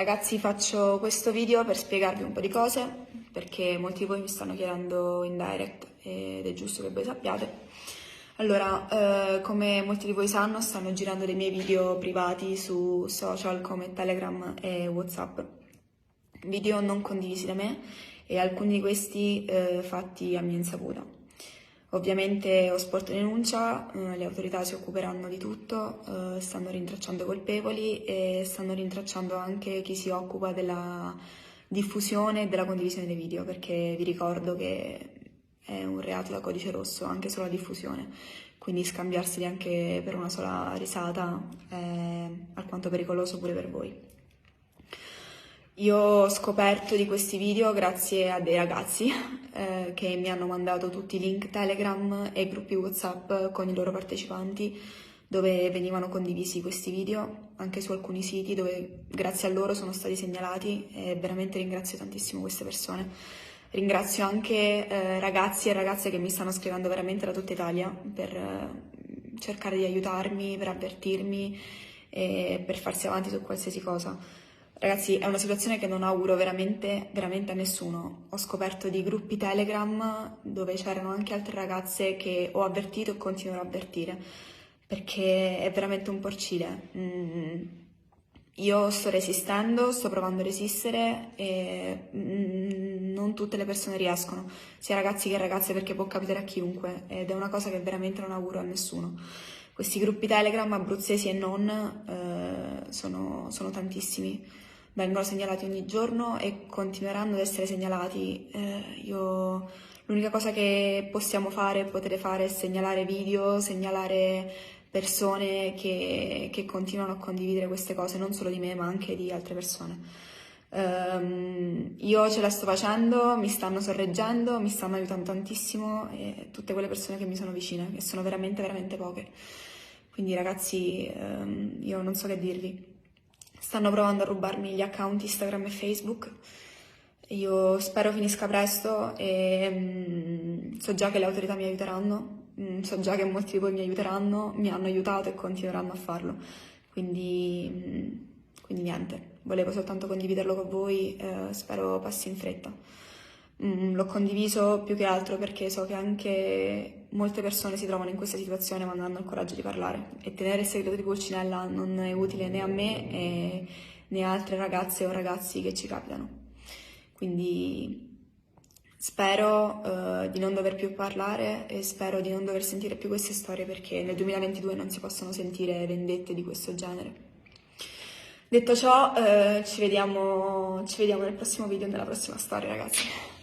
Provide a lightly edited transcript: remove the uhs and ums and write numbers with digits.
Ragazzi, faccio questo video per spiegarvi un po' di cose, perché molti di voi mi stanno chiedendo in direct ed è giusto che voi sappiate. Allora, come molti di voi sanno, stanno girando dei miei video privati su social come Telegram e WhatsApp, video non condivisi da me e alcuni di questi fatti a mia insaputa. Ovviamente ho sporto denuncia, le autorità si occuperanno di tutto, stanno rintracciando colpevoli e stanno rintracciando anche chi si occupa della diffusione e della condivisione dei video, perché vi ricordo che è un reato da codice rosso anche solo la diffusione, quindi scambiarseli anche per una sola risata è alquanto pericoloso pure per voi. Io ho scoperto di questi video grazie a dei ragazzi che mi hanno mandato tutti i link Telegram e gruppi WhatsApp con i loro partecipanti dove venivano condivisi questi video, anche su alcuni siti dove grazie a loro sono stati segnalati e veramente ringrazio tantissimo queste persone. Ringrazio anche ragazzi e ragazze che mi stanno scrivendo veramente da tutta Italia per cercare di aiutarmi, per avvertirmi e per farsi avanti su qualsiasi cosa. Ragazzi, è una situazione che non auguro veramente, veramente a nessuno. Ho scoperto di gruppi Telegram dove c'erano anche altre ragazze che ho avvertito e continuerò a avvertire, perché è veramente un porcile. Io sto resistendo, sto provando a resistere e non tutte le persone riescono, sia ragazzi che ragazze, perché può capitare a chiunque ed è una cosa che veramente non auguro a nessuno. Questi gruppi Telegram, abruzzesi e non, sono tantissimi. Vengono segnalati ogni giorno e continueranno ad essere segnalati. L'unica cosa che possiamo fare, potete fare, è segnalare video, segnalare persone che continuano a condividere queste cose, non solo di me, ma anche di altre persone. Io ce la sto facendo, mi stanno sorreggendo, mi stanno aiutando tantissimo e tutte quelle persone che mi sono vicine, che sono veramente, veramente poche. Quindi ragazzi, io non so che dirvi. Stanno provando a rubarmi gli account Instagram e Facebook. Io spero finisca presto e so già che le autorità mi aiuteranno, so già che molti di voi mi aiuteranno, mi hanno aiutato e continueranno a farlo. Quindi niente, volevo soltanto condividerlo con voi, spero passi in fretta. L'ho condiviso più che altro perché so che anche molte persone si trovano in questa situazione ma non hanno il coraggio di parlare e tenere il segreto di Pulcinella non è utile né a me né a altre ragazze o ragazzi che ci capitano. Quindi spero di non dover più parlare e spero di non dover sentire più queste storie, perché nel 2022 non si possono sentire vendette di questo genere. Detto ciò, ci vediamo nel prossimo video e nella prossima storia, ragazzi.